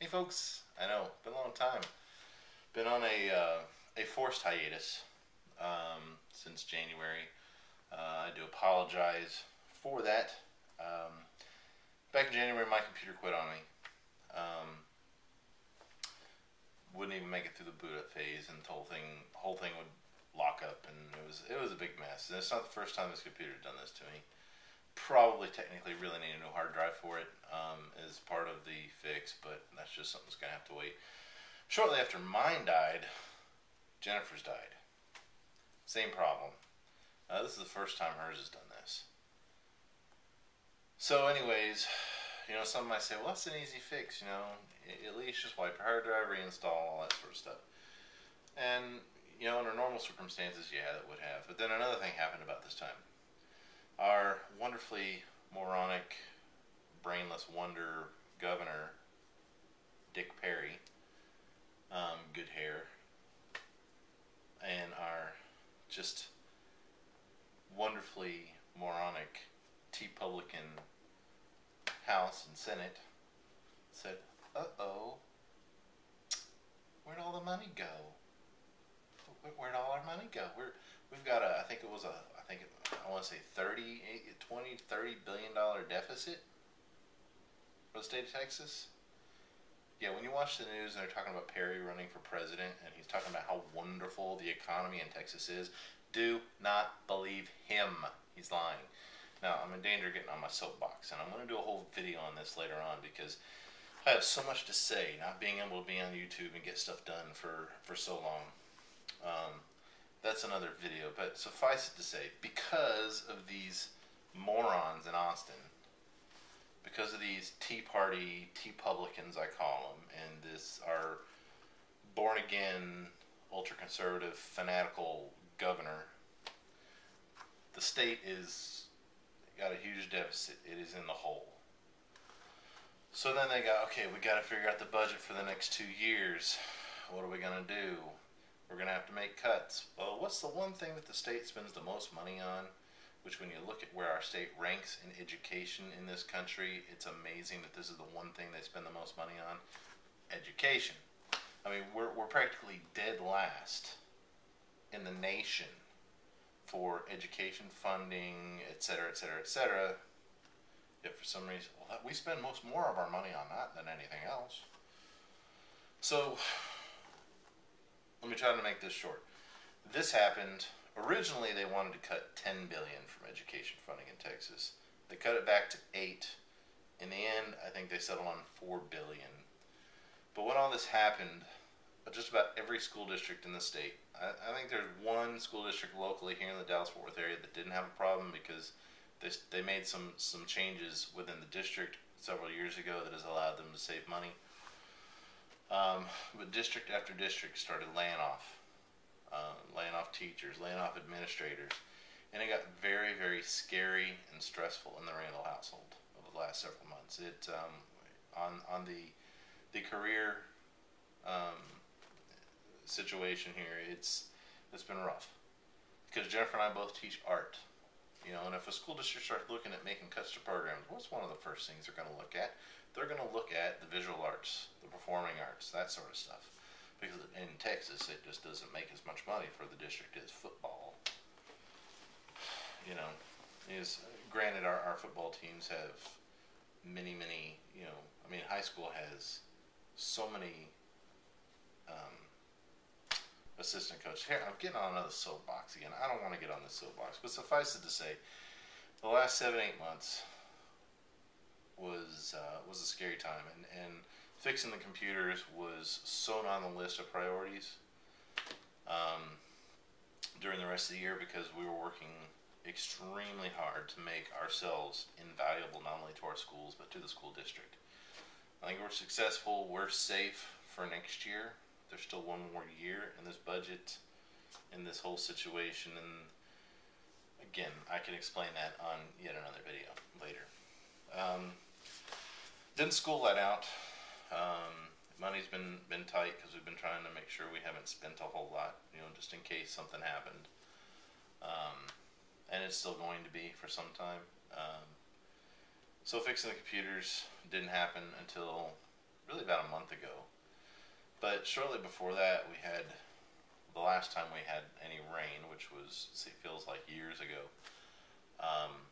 Hey folks, I know, been a long time. Been on a forced hiatus since January. I do apologize for that. Um, Back in January, my computer quit on me. Um, wouldn't even make it through the boot up phase, and the whole thing would lock up, and it was a big mess. And it's not the first time this computer's done this to me. Probably technically really need a new hard drive for it as part of the fix, but that's just something that's gonna have to wait. Shortly after mine died, Jennifer's died. Same problem. This is the first time hers has done this. So, anyways, some might say, well, that's an easy fix, at least just wipe your hard drive, reinstall, all that sort of stuff. And, under normal circumstances, yeah, that would have. But then another thing happened about this time. Our wonderfully moronic, brainless wonder governor, Dick Perry, good hair, and our just wonderfully moronic Republican House and Senate said, "Uh-oh, where'd all the money go? Where'd all our money go? We've got I think it was I want to say 30 billion dollar deficit for the state of Texas." Yeah, when you watch the news and they're talking about Perry running for president and he's talking about how wonderful the economy in Texas is, do not believe him. He's lying. Now, I'm in danger of getting on my soapbox, and I'm going to do a whole video on this later on because I have so much to say, not being able to be on YouTube and get stuff done for so long. That's another video, but suffice it to say, because of these morons in Austin, because of these Tea Party, Tea-publicans I call them, and this our born-again, ultra-conservative, fanatical governor, the state is got a huge deficit. It is in the hole. So then they got, okay, we got to figure out the budget for the next 2 years. What are we going to do? We're going to have to make cuts. Well, what's the one thing that the state spends the most money on? Which, when you look at where our state ranks in education in this country, it's amazing that this is the one thing they spend the most money on. Education. I mean, we're practically dead last in the nation for education funding, et cetera, et cetera, et cetera. Yet for some reason, well, we spend more of our money on that than anything else. So, let me try to make this short. This happened. Originally, they wanted to cut $10 billion from education funding in Texas. They cut it back to $8 billion. In the end, I think they settled on $4 billion. But when all this happened, just about every school district in the state, I think there's one school district locally here in the Dallas-Fort Worth area that didn't have a problem because they made some changes within the district several years ago that has allowed them to save money. But district after district started laying off teachers, laying off administrators, and it got very, very scary and stressful in the Randall household over the last several months. It on the career situation here, it's been rough because Jennifer and I both teach art. And if a school district starts looking at making cuts to programs, what's one of the first things they're going to look at? They're going to look at the visual arts, the performing arts, that sort of stuff. Because in Texas, it just doesn't make as much money for the district as football. Granted, our football teams have many, high school has so many assistant coaches. Here, I'm getting on another soapbox again. I don't want to get on this soapbox, but suffice it to say, the last 7-8 months was a scary time, and fixing the computers was sewn on the list of priorities during the rest of the year because we were working extremely hard to make ourselves invaluable not only to our schools but to the school district. I think we're successful. We're safe for next year. There's still one more year in this budget, in this whole situation, and again, I can explain that on yet another video later. Then school let out. Money's been tight because we've been trying to make sure we haven't spent a whole lot, just in case something happened. And it's still going to be for some time. So fixing the computers didn't happen until really about a month ago. But shortly before that, we had the last time we had any rain, which was, it feels like years ago. Um,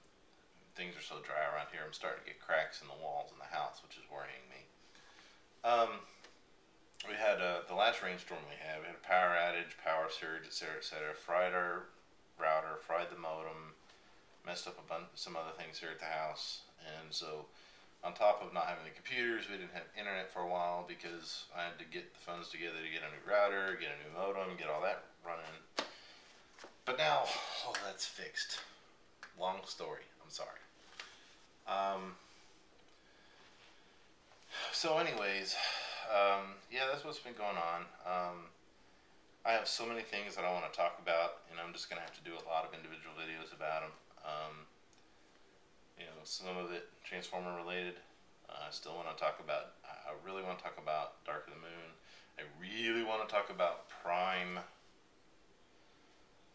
Things are so dry around here. I'm starting to get cracks in the walls in the house, which is worrying me. We had the last rainstorm we had a power outage, power surge, etc., etc. Fried our router, fried the modem, messed up some other things here at the house, and so on top of not having the computers, we didn't have internet for a while because I had to get the funds together to get a new router, get a new modem, get all that running. But now, all that's fixed. Long story. I'm sorry. So anyways, yeah, that's what's been going on. I have so many things that I want to talk about, and I'm just going to have to do a lot of individual videos about them. Some of it Transformer related. I still want to talk about, I really want to talk about Dark of the Moon. I really want to talk about Prime.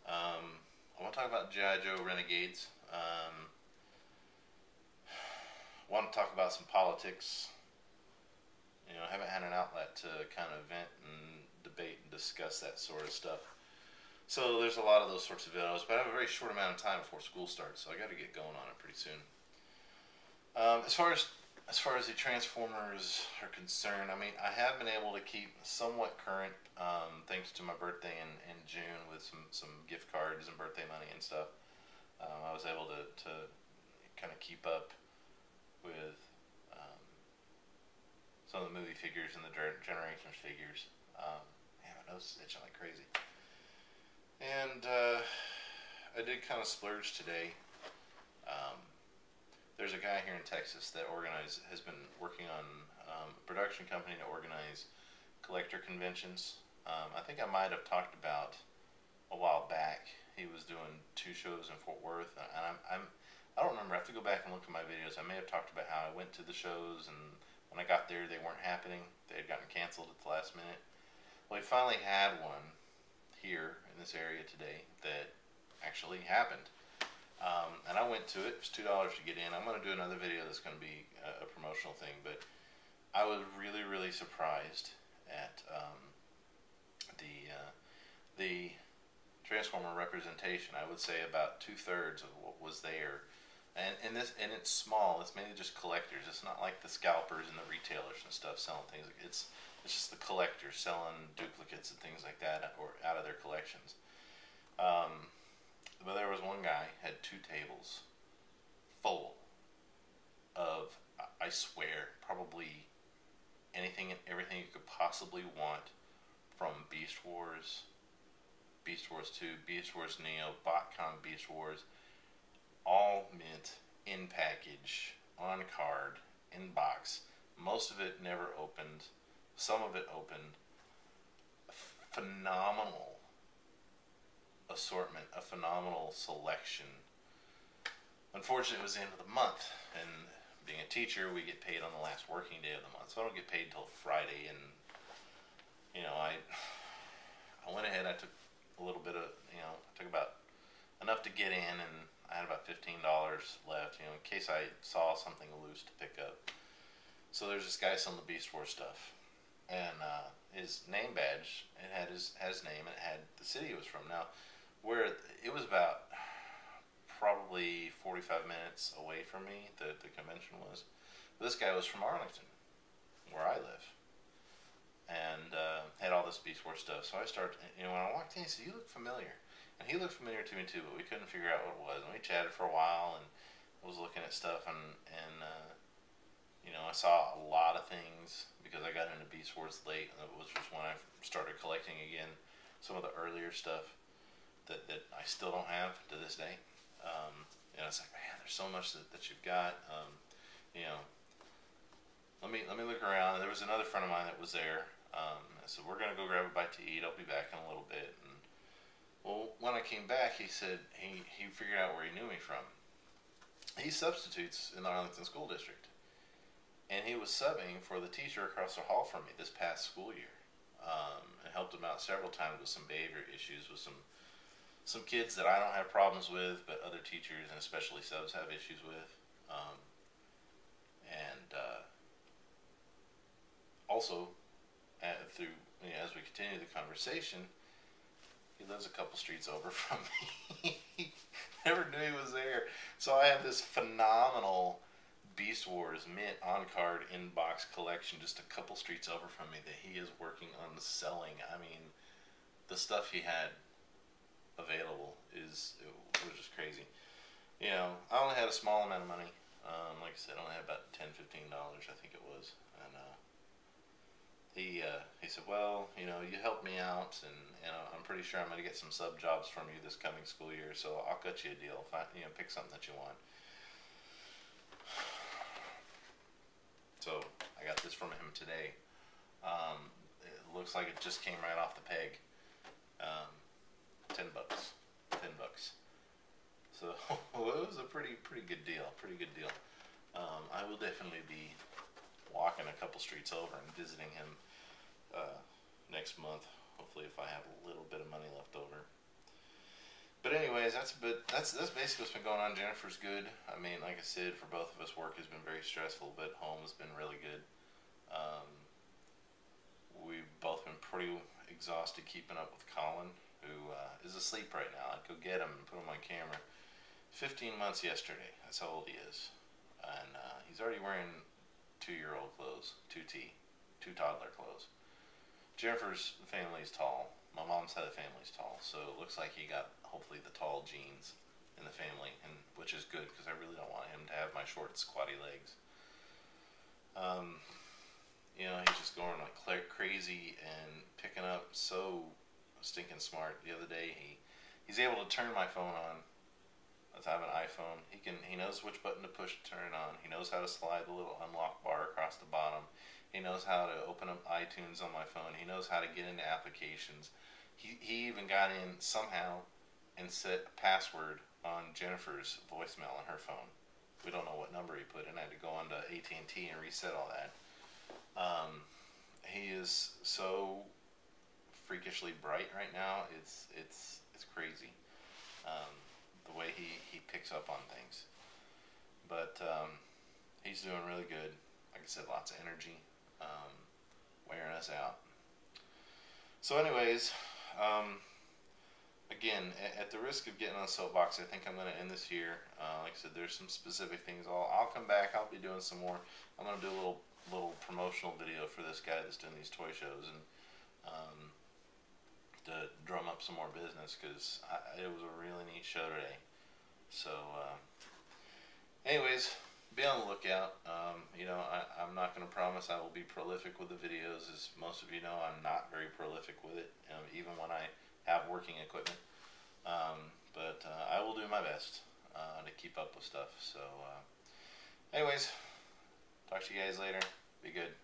I want to talk about G.I. Joe Renegades. Want to talk about some politics. I haven't had an outlet to kind of vent and debate and discuss that sort of stuff. So there's a lot of those sorts of videos, but I have a very short amount of time before school starts, so I got to get going on it pretty soon. As far as the Transformers are concerned, I mean, I have been able to keep somewhat current, thanks to my birthday in June with some gift cards and birthday money and stuff. I was able to kind of keep up with some of the movie figures and the Generations figures. Man, my nose is itching like crazy. And I did kind of splurge today. There's a guy here in Texas that has been working on a production company to organize collector conventions. I think I might have talked about a while back. He was doing 2 shows in Fort Worth, and I don't remember. I have to go back and look at my videos. I may have talked about how I went to the shows, and when I got there, they weren't happening. They had gotten canceled at the last minute. Well, we finally had one here in this area today that actually happened. And I went to it. It was $2 to get in. I'm going to do another video that's going to be a promotional thing, but I was really, really surprised at the Transformer representation. I would say about 2/3 of what was there. And it's small. It's mainly just collectors. It's not like the scalpers and the retailers and stuff selling things. It's just the collectors selling duplicates and things like that, or out of their collections. But there was one guy had 2 tables full of, I swear, probably anything and everything you could possibly want, from Beast Wars, Beast Wars 2, Beast Wars Neo, BotCon Beast Wars, all mint, in package, on card, in box. Most of it never opened. Some of it opened. Phenomenal assortment, a phenomenal selection. Unfortunately, it was the end of the month, and being a teacher, we get paid on the last working day of the month, so I don't get paid until Friday. And I went ahead. I took a little bit of, I took about enough to get in, and I had about $15 left, in case I saw something loose to pick up. So there's this guy selling the Beast Wars stuff, and his name badge, it had his name, and it had the city he was from. Now, where it was about probably 45 minutes away from me, the convention was. But this guy was from Arlington, where I live, and had all this Beast Wars stuff. So I started, when I walked in, he said, "You look familiar." And he looked familiar to me too, but we couldn't figure out what it was. And we chatted for a while, and I was looking at stuff, and I saw a lot of things because I got into Beast Wars late, which was when I started collecting again some of the earlier stuff that I still don't have to this day. It's like, man, there's so much that you've got. Let me look around. There was another friend of mine that was there. I said, "We're gonna go grab a bite to eat. I'll be back in a little bit." And well, when I came back, he said he figured out where he knew me from. He substitutes in the Arlington School District, and he was subbing for the teacher across the hall from me this past school year, and helped him out several times with some behavior issues with some kids that I don't have problems with, but other teachers and especially subs have issues with. also, through as we continue the conversation, he lives a couple streets over from me. Never knew he was there. So I have this phenomenal Beast Wars mint on card inbox collection just a couple streets over from me that he is working on selling. I mean, the stuff he had available it was just crazy. You know, I only had a small amount of money. Like I said, I only had about $10-15, I think it was. And he said, well, you know, you helped me out, and I'm pretty sure I'm going to get some sub jobs from you this coming school year, so I'll cut you a deal. Pick something that you want. So I got this from him today. It looks like it just came right off the peg. $10. So it was a pretty good deal. I will definitely be walking a couple streets over and visiting him next month. Hopefully, if I have a little bit of money left over. But anyways, that's basically what's been going on. Jennifer's good. I mean, like I said, for both of us, work has been very stressful, but home has been really good. We've both been pretty exhausted keeping up with Colin, who is asleep right now. I'd go get him and put him on camera. 15 months yesterday. That's how old he is. And he's already wearing 2-year-old clothes, 2 toddler clothes. Jennifer's family is tall. My mom's side of the family is tall, so it looks like he got, hopefully, the tall genes in the family, and which is good because I really don't want him to have my short, squatty legs. You know, he's just going like crazy and picking up so stinking smart. The other day, he's able to turn my phone on. I have an iPhone. He knows which button to push to turn it on. He knows how to slide the little unlock bar across the bottom. He knows how to open up iTunes on my phone. He knows how to get into applications. He even got in somehow and set a password on Jennifer's voicemail on her phone. We don't know what number he put in. I had to go on to AT&T and reset all that. He is so freakishly bright right now. It's crazy. The way he picks up on things. But he's doing really good. Like I said, lots of energy, wearing us out. So anyways, again, at the risk of getting on a soapbox, I think I'm going to end this here. Like I said, there's some specific things. I'll come back. I'll be doing some more. I'm going to do a little promotional video for this guy that's doing these toy shows, and to drum up some more business, because it was a really neat show today. So anyways, be on the lookout. You know, I'm not going to promise I will be prolific with the videos. As most of you know, I'm not very prolific with it, even when I have working equipment. But I will do my best to keep up with stuff. So anyways, talk to you guys later. Be good.